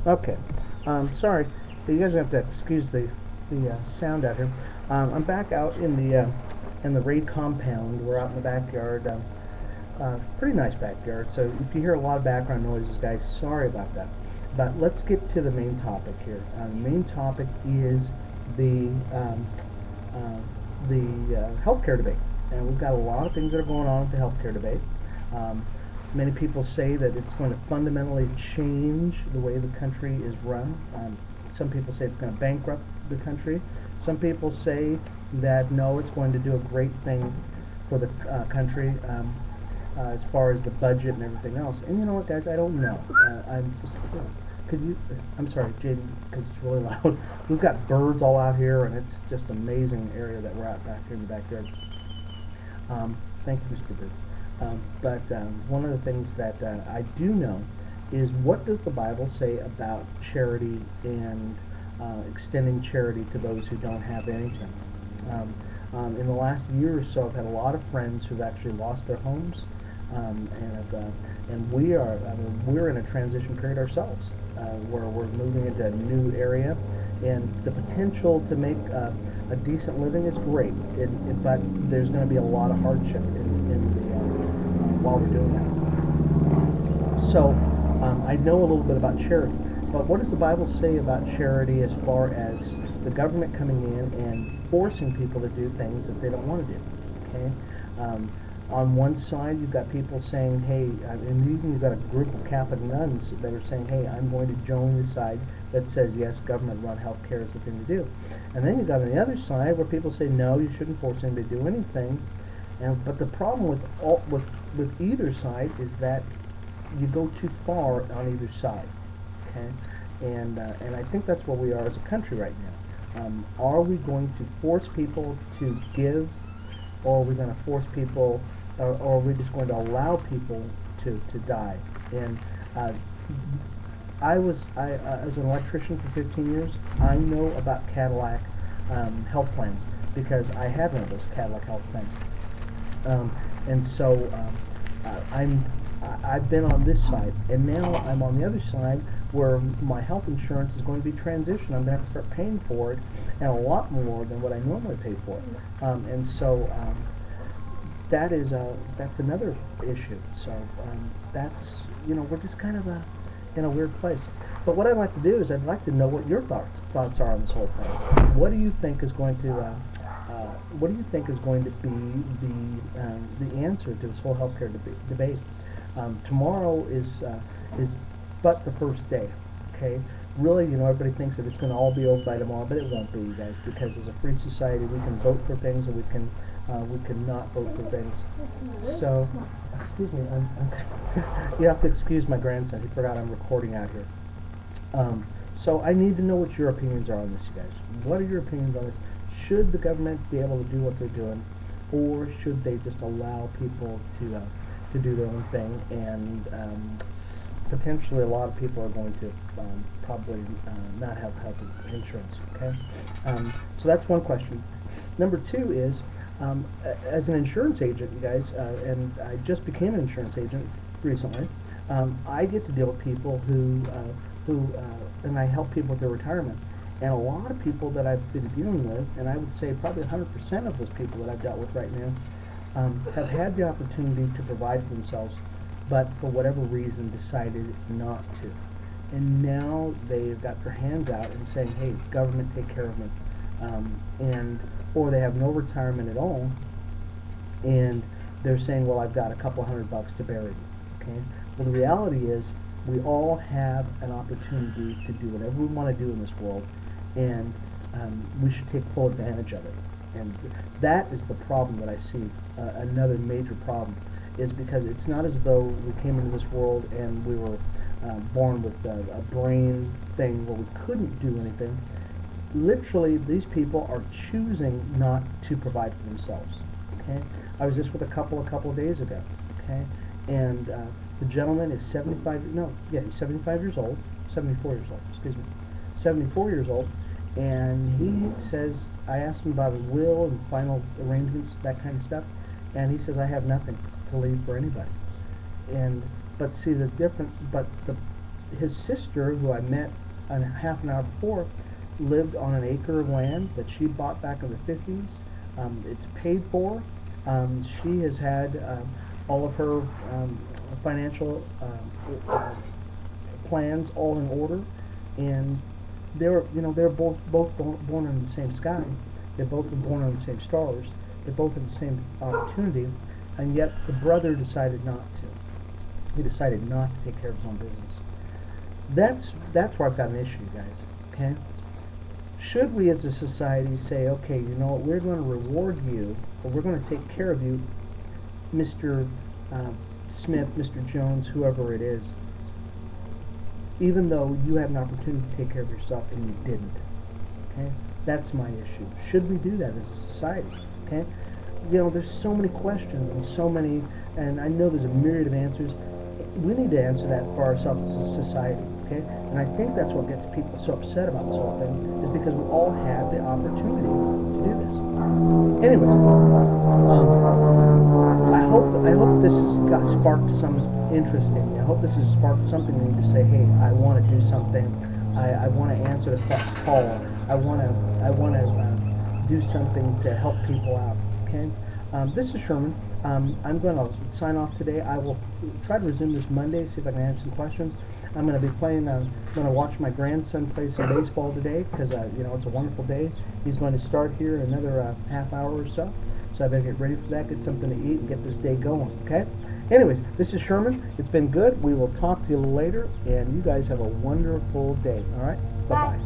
Okay. Sorry, you guys have to excuse the sound out here. I'm back out in the raid compound. We're out in the backyard. Pretty nice backyard. So if you hear a lot of background noises, guys, sorry about that. But let's get to the main topic here. The main topic is the um, healthcare debate, and we've got a lot of things that are going on with the healthcare debate. Um, Many people say that it's going to fundamentally change the way the country is run. Some people say it's going to bankrupt the country. Some people say that no, it's going to do a great thing for the country as far as the budget and everything else. And you know what, guys? I don't know. I'm just. Could you? I'm sorry, Jaden, because it's really loud. We've got birds all out here, and it's just an amazing area that we're out back here in the backyard. Thank you, Mr. Bird. One of the things that I do know is, what does the Bible say about charity and extending charity to those who don't have anything? In the last year or so, I've had a lot of friends who've actually lost their homes, and we're in a transition period ourselves, where we're moving into a new area, and the potential to make a decent living is great, but there's going to be a lot of hardship while we're doing that. So I know a little bit about charity, but what does the Bible say about charity as far as the government coming in and forcing people to do things that they don't want to do? Okay. On one side, you've got people saying, hey, and even you've got a group of Catholic nuns that are saying, hey, I'm going to join the side that says, yes, government-run health care is the thing to do. And then you've got on the other side where people say, no, you shouldn't force anybody to do anything. But the problem with either side is that you go too far on either side. Okay, and I think that's where we are as a country right now. Are we going to force people to give, or are we going to force people, or are we just going to allow people to die? And I was an electrician for 15 years. I know about Cadillac health plans because I had one of those Cadillac health plans. And so I've been on this side, and now I'm on the other side where my health insurance is going to be transitioned. I'm going to have to start paying for it, and a lot more than what I normally pay for it. That's another issue. So that's, we're just kind of in a weird place. But what I'd like to do is I'd like to know what your thoughts are on this whole thing. What do you think is going to be the answer to this whole healthcare debate? Tomorrow is but the first day. Okay, really, everybody thinks that it's going to all be over by tomorrow, but it won't be, you guys, because as a free society, we can vote for things and we can not vote for things. So, excuse me, you have to excuse my grandson. He forgot I'm recording out here. So I need to know what your opinions are on this, you guys. What are your opinions on this? Should the government be able to do what they're doing, or should they just allow people to do their own thing? And potentially a lot of people are going to probably not have health insurance. Okay, so that's one question. Number two is, as an insurance agent, you guys, and I just became an insurance agent recently. I get to deal with people who and I help people with their retirement. And a lot of people that I've been dealing with, and I would say probably 100% of those people that I've dealt with right now, have had the opportunity to provide for themselves, but for whatever reason decided not to. And now they've got their hands out and saying, hey, government, take care of me. Or they have no retirement at all, and they're saying, well, I've got a couple $100 to bury me. Okay? Well, the reality is, we all have an opportunity to do whatever we want to do in this world, and we should take full advantage of it. And that is the problem that I see. Another major problem is because it's not as though we came into this world and we were born with a brain thing where we couldn't do anything. Literally, these people are choosing not to provide for themselves. Okay, I was just with a couple of days ago. Okay, and the gentleman is he's 75 years old, 74 years old, excuse me, 74 years old, and he says, I asked him about his will and final arrangements, that kind of stuff, and he says, I have nothing to leave for anybody. But his sister, who I met a half an hour before, lived on an acre of land that she bought back in the 50s. It's paid for. She has had all of her financial plans all in order, and they're both born in the same sky. They've both been born on the same stars. They both had the same opportunity, and yet the brother decided not to. He decided not to take care of his own business. That's where I've got an issue, guys. Okay. Should we as a society say, okay, you know what, we're going to reward you, or we're going to take care of you, Mr. Smith, Mr. Jones, whoever it is, even though you had an opportunity to take care of yourself and you didn't? Okay? That's my issue. Should we do that as a society? Okay? You know, there's so many questions and so many, and I know there's a myriad of answers. We need to answer that for ourselves as a society. Okay? And I think that's what gets people so upset about this whole thing, is because we all had the opportunity to do this. Anyways, I hope this has sparked some interest in you. I hope this has sparked something in you to say, hey, I want to do something. I want to answer the call. I want to do something to help people out. Okay. This is Sherman. I'm going to sign off today. I will try to resume this Monday, see if I can answer some questions. I'm going to be playing, I'm going to watch my grandson play some baseball today, because you know, it's a wonderful day. He's going to start here in another half hour or so. So I better get ready for that, get something to eat, and get this day going, okay? Anyways, this is Sherman. It's been good. We will talk to you later, and you guys have a wonderful day, all right? Bye-bye.